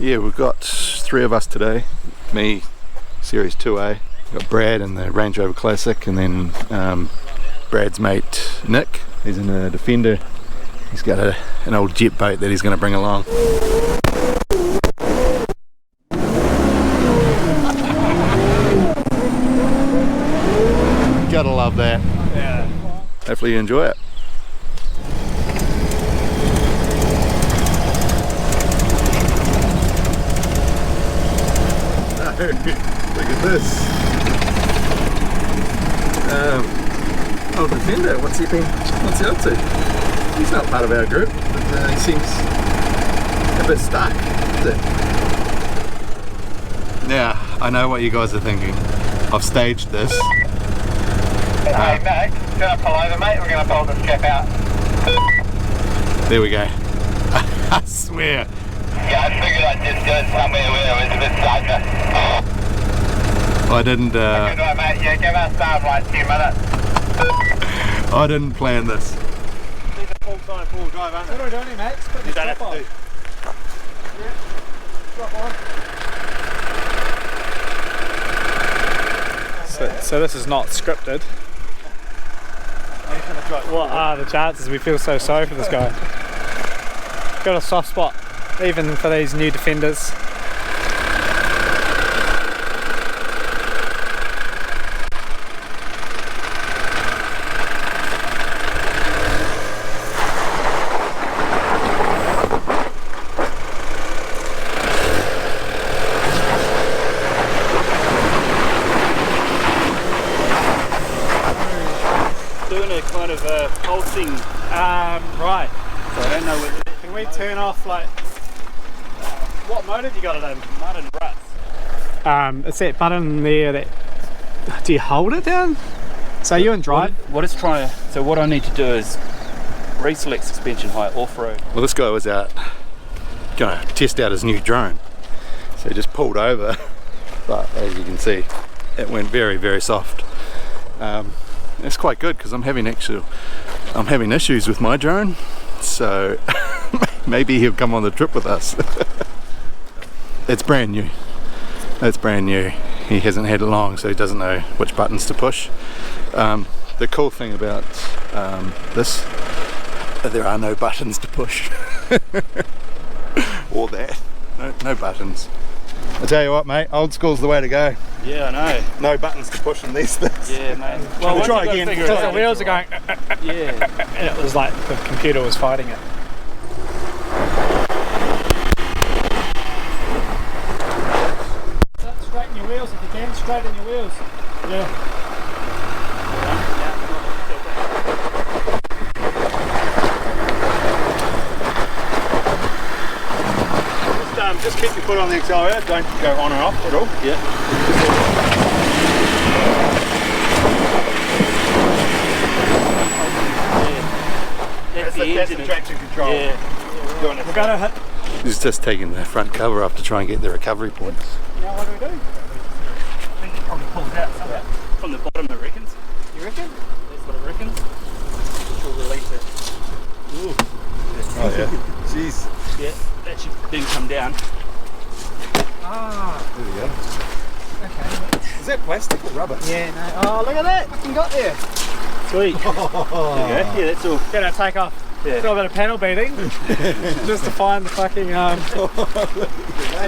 Yeah, we've got 3 of us today. Me, Series 2A. We've got Brad in the Range Rover Classic, and then Brad's mate Nick. He's in a Defender. He's got an old jet boat that he's going to bring along. Gotta love that. Yeah. Hopefully you enjoy it. Look at this. Old Defender, what's he up to? He's not part of our group, but he seems a bit stuck, isn't it? Now, I know what you guys are thinking. I've staged this. Hey mate, do you want to pull over mate? We're going to pull this cap out. There we go. I swear. Yeah, I figured I'd just do it somewhere where it was a bit safer. I didn't Good one mate, yeah, give us like 10 minutes. I didn't plan this. These are full drive, aren't they? What are we doing here, Max? Put the strap on. Yeah, strap on. So this is not scripted. What are the chances? We feel so sorry for this guy. Got a soft spot, even for these new Defenders. Kind of pulsing, right. So I don't know whether. Can we turn off like? What mode have you got it in? Mud and ruts. It's that button there. That do you hold it down? So you in drive. What I need to do is reselect suspension height off-road. Well, this guy was out going to test out his new drone, so he just pulled over. But as you can see, it went very, very soft. It's quite good because I'm having issues with my drone, so maybe he'll come on the trip with us. It's brand new. It's brand new. He hasn't had it long, so he doesn't know which buttons to push. The cool thing about this, there are no buttons to push. Or that. No buttons. I tell you what, mate, old school's the way to go. Yeah, I know. No buttons to push in these things. Yeah, mate. Well, we'll try again. Because the wheels are going. Yeah. And it was like the computer was fighting it. Straighten your wheels if you can. Straighten your wheels. Yeah. Just keep your foot on the accelerator, don't go on and off at all. Yeah. That's the traction control. Yeah. We're going to hit. He's just taking the front cover off to try and get the recovery points. Now what do we do? I think it probably pulls out somewhere. From the bottom, it reckons. You reckon? That's what it reckons. She'll release it. Ooh. Oh yeah. Jeez. Yeah, that should then come down. Ah. There we go. Okay. Is that plastic or rubber? Yeah, no. Oh, look at that. Fucking got there. Sweet. There you go. Yeah, that's all. Gonna take off. Yeah. Got a bit of panel beating. Just to find the fucking, the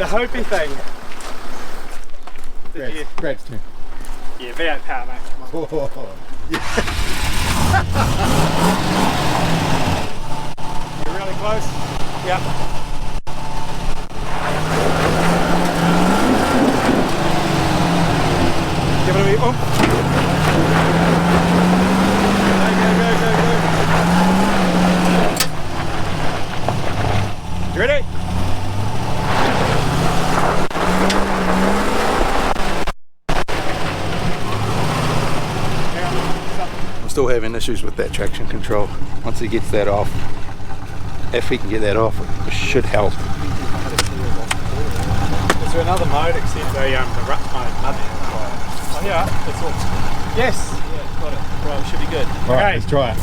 Hopi thing. Brad's turn. Yeah, V8 power, mate. Come on. You're really close. Yep. Give it a wee oomph. Go. You ready? I'm still having issues with that traction control. Once he gets that off, if he can get that off, it should help. Is there another mode except the rut mode? Nothing. Oh yeah, that's all. Yes. Yeah, got it. Right, should be good. Alright, let's try it.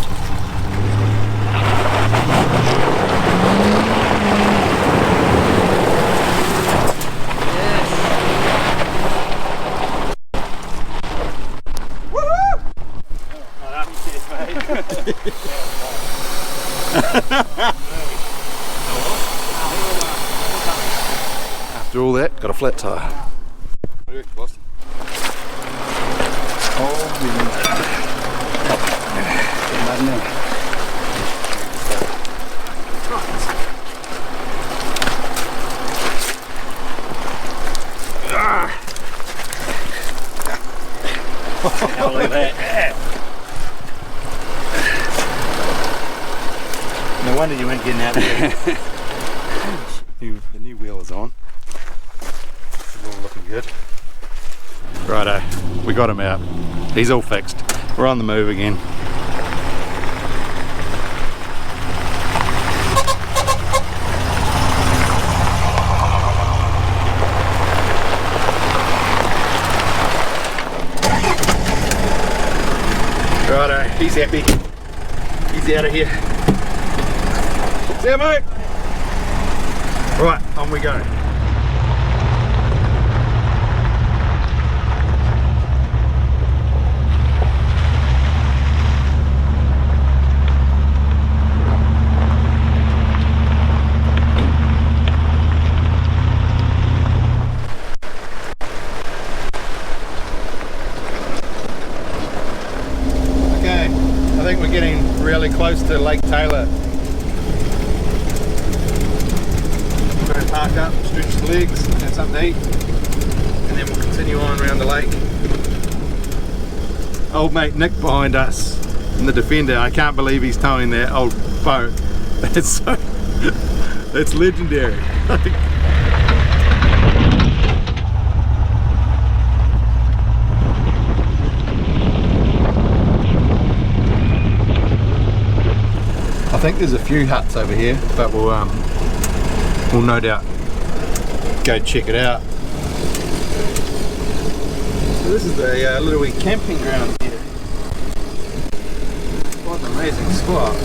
After all that, got a flat tyre. What do you reckon, boss? Oh, look at that. No wonder you weren't getting out there. The new wheel is on. It's all looking good. Righto, we got him out. He's all fixed. We're on the move again. Righto, he's happy. He's out of here. See you, mate. Right, on we go. Okay, I think we're getting really close to Lake Taylor. Park up, stretch the legs, have something to eat, and then we'll continue on around the lake. Old mate Nick behind us in the Defender. I can't believe he's towing that old boat. That's so that's legendary. I think there's a few huts over here, but we'll no doubt go check it out. So this is the little wee camping ground here. What an amazing spot.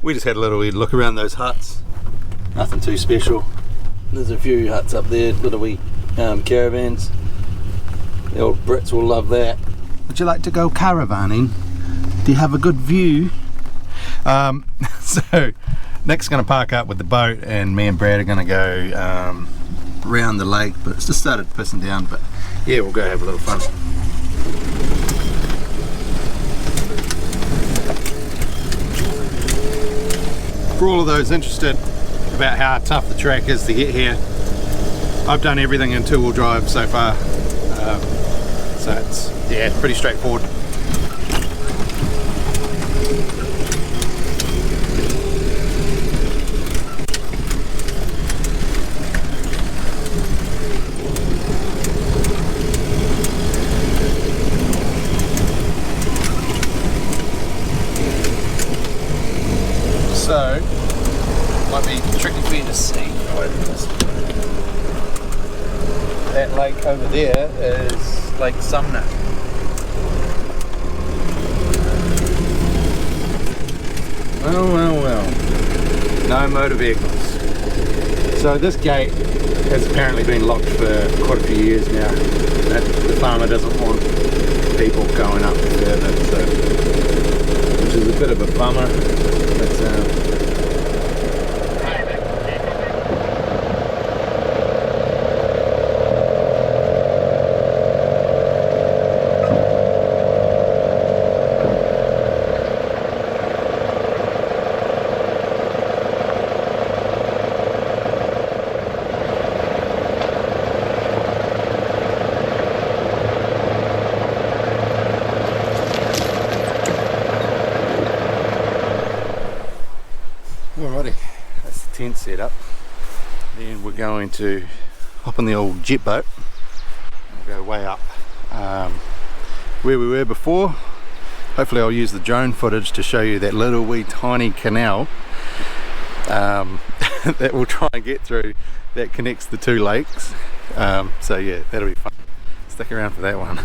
We just had a little wee look around those huts. Nothing too special. There's a few huts up there, little wee caravans. The old Brits will love that. Would you like to go caravanning? Do you have a good view? So Nick's going to park up with the boat and me and Brad are going to go around the lake, but it's just started pissing down, but yeah, we'll go have a little fun. For all of those interested about how tough the track is to get here, I've done everything in two-wheel drive so far. So it's, yeah, pretty straightforward. So, might be tricky for you to see. That lake over there is Lake Sumner. Well. No motor vehicles. So this gate has apparently been locked for quite a few years now. The farmer doesn't want people going up further, so, which is a bit of a bummer. But, alrighty, that's the tent set up. Then we're going to hop on the old jet boat and go way up where we were before. Hopefully I'll use the drone footage to show you that little wee tiny canal that we'll try and get through that connects the two lakes. So yeah, that'll be fun. Stick around for that one.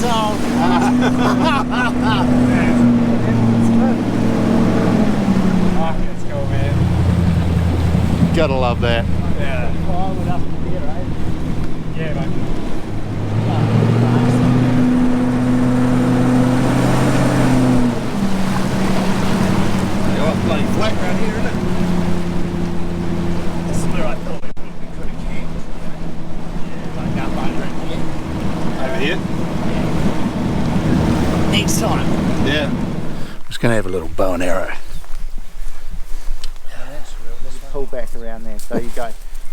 sold. It's cool, man. Gotta love that. Yeah. Well, I would up in here, eh? Yeah, mate. Bloody flat right here, isn't it? This is where I thought we could have camped. Yeah, like down by Over here? next time. Yeah. I'm just gonna have a little bow and arrow. Yeah, that's real. Just pull back around there. So you go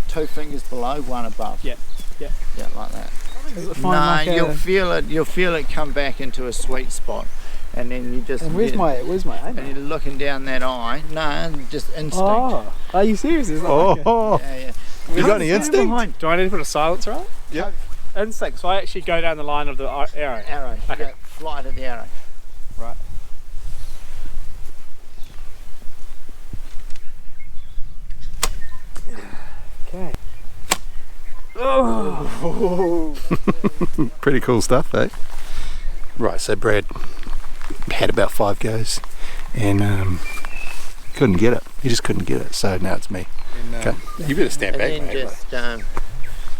2 fingers below, 1 above. Yeah. Yeah. Yeah, like that. Is it No, fine, like you'll feel it. You'll feel it come back into a sweet spot, and then you just. And where's my aim? And you're looking down that eye. No, just instinct. Oh, are you serious? Is that Oh, Yeah, yeah. you got any instinct? Do I need to put a silencer on? Yeah. Instinct. So I actually go down the line of the arrow. Arrow. Okay. Yeah, flight of the arrow. Right. Okay. Oh. Pretty cool stuff, eh? Right, so Brad had about 5 goes and couldn't get it. He just couldn't get it, so now it's me. Okay. You better stand And back, then mate. just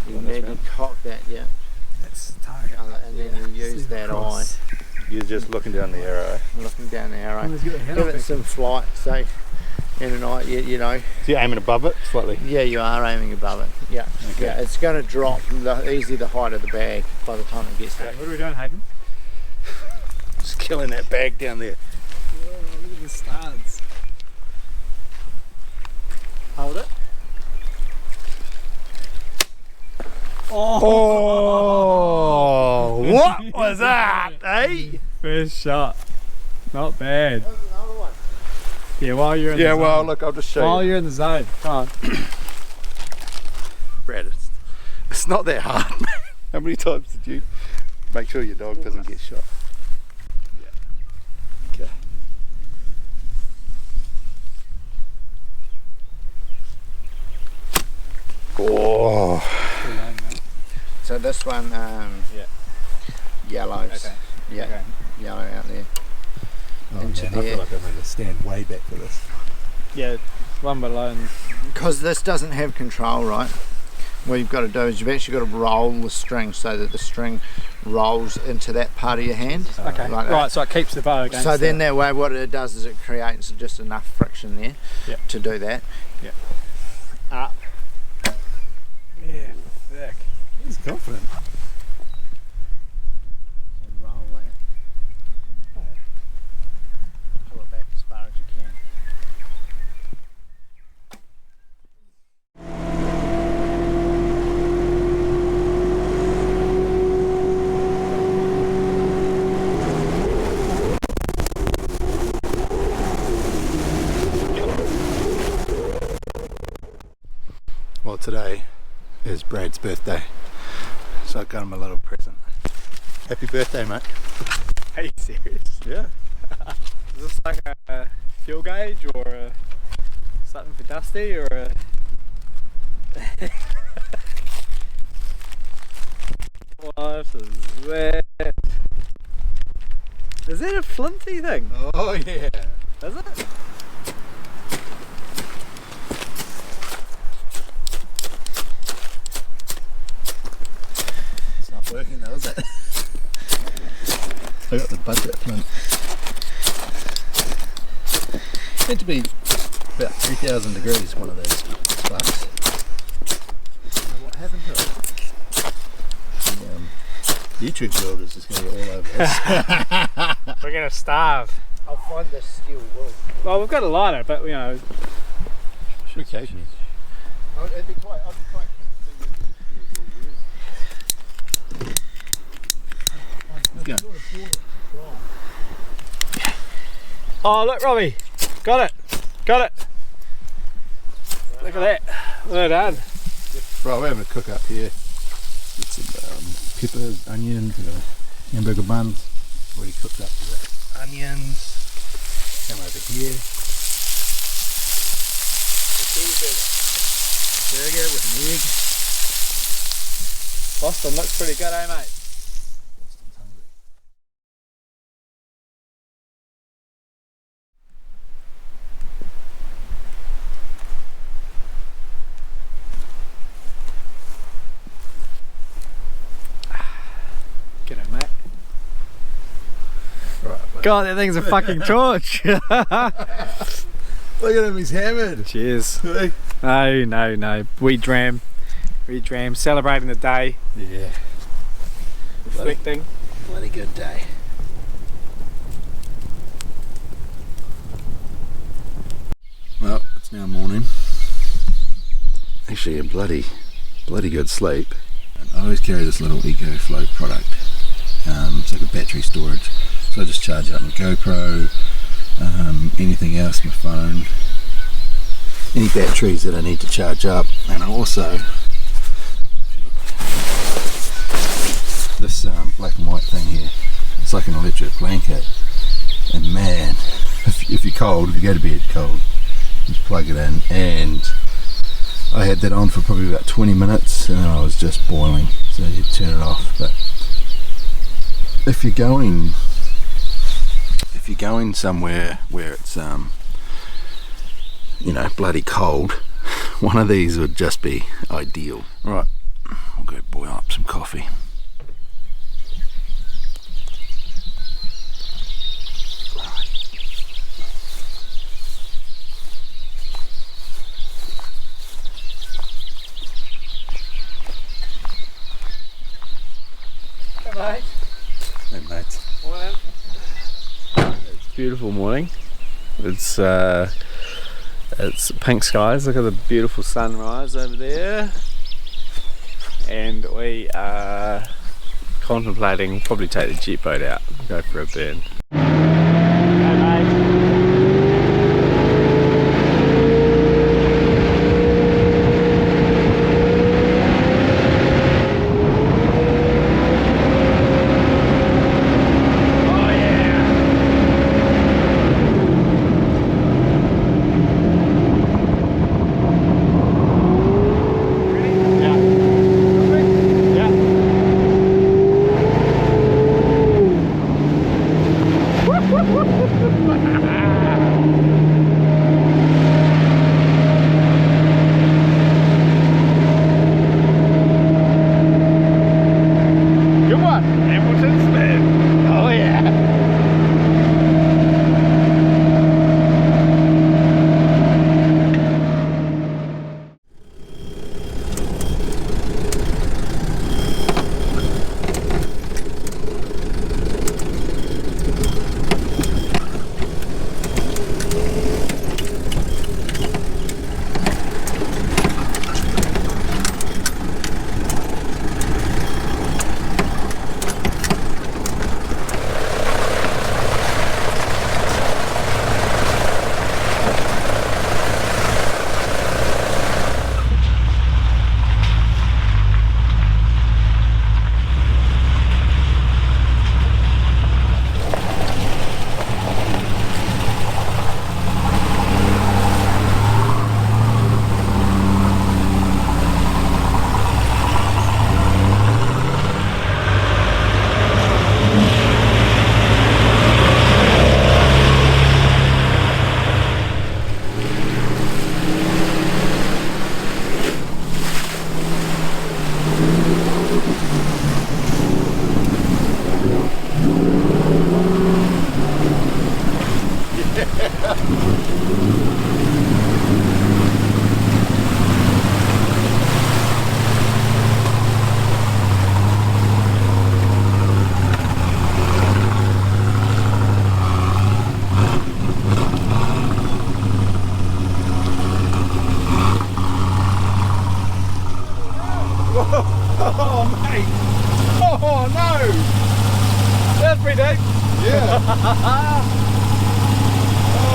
you need to cock that, yeah. That's tight. And then you use that eye, You're just looking down the arrow. looking down the arrow. Let's get the head Give off it it. some flight, say, in an eye, you know. So you're aiming above it slightly? Yeah, you are aiming above it. Yeah, Okay. yeah. It's going to drop easily the height of the bag by the time it gets there. What are we doing, Hayden? Just killing that bag down there. Oh, look at the studs. Hold it. Oh, what was that, eh? First shot. Not bad. Yeah, while you're in the Yeah, zone. well, look, I'll just show While you. you're in the zone. Come on. Brad, it's not that hard, man. How many times did you make sure your dog doesn't get shot? Okay. Oh, So this one, yellows. Okay. Yeah, Okay. yellow out there. Into I there. feel like I'm going to stand way back for this. Yeah, one below and Because this doesn't have control, right? What you've got to do is you've actually got to roll the string so that the string rolls into that part of your hand. okay. Like that. Right, so it keeps the bow against So then the- that way what it does is it creates just enough friction there Yep. to do that. up. Yeah, thick. He's confident. And roll that. Pull it back as far as you can. Well, today is Brad's birthday, so I got him a little present. Happy birthday, mate. Are you serious? Yeah. Is this like a fuel gauge or something for Dusty or a... What is that? Is that a flinty thing? Oh, yeah. Is it? It's not working though, is it? I got the budget flint. Meant to be about 3,000 degrees, one of those sparks. What happened to it? The YouTube world is just going to be all over us. We're gonna starve. I'll find this steel wool. Well, we've got a lighter, but you know, Occasionally. I'd be quite keen to see Let's go. oh look, Robbie, got it. Look at that. Well done. Right, we're having a cook up here. Get some peppers, onions, hamburger buns. Already cooked up with the onions. Come over here. Burger with an egg. Boston looks pretty good, eh, mate? Boston's hungry. God, that thing's a fucking torch. Look at him, he's hammered. Cheers. No. Wheat dram, celebrating the day. Yeah. Reflecting. Bloody good day. Well, it's now morning. Actually a bloody good sleep. And I always carry this little EcoFlow product. It's like a battery storage. So I just charge up my GoPro, anything else, my phone, any batteries that I need to charge up. And I also, this black and white thing here, it's like an electric blanket. And man, if you're cold, if you go to bed cold, just plug it in. And I had that on for probably about 20 minutes and I was just boiling, so you turn it off. But if you're going somewhere where it's you know, bloody cold, one of these would just be ideal. Right, we'll go boil up some coffee. Hey mate. Morning. It's a beautiful morning. It's pink skies. Look at the beautiful sunrise over there. And we are contemplating probably take the jet boat out and go for a burn. Hey mate.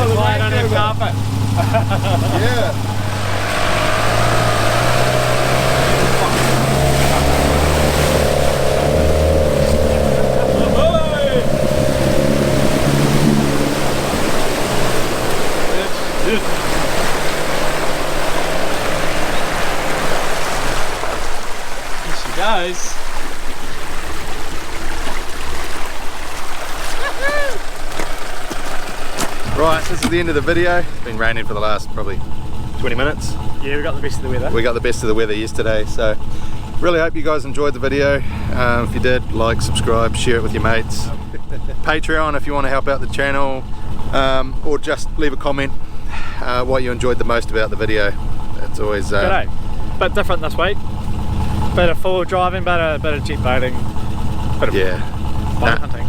Oh, the Range Range Rover. carpet. Yeah. Here she goes. Right, this is the end of the video. It's been raining for the last probably 20 minutes. Yeah, we got the best of the weather. We got the best of the weather yesterday, so really hope you guys enjoyed the video. If you did, like, subscribe, share it with your mates. Patreon if you want to help out the channel, or just leave a comment what you enjoyed the most about the video. It's always G'day. Bit different this week. Bit of forward driving, bit of jet boating, bit of fun hunting.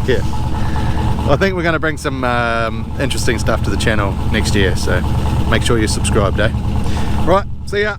Yeah. I think we're going to bring some interesting stuff to the channel next year, so make sure you're subscribed, eh? Right, see ya.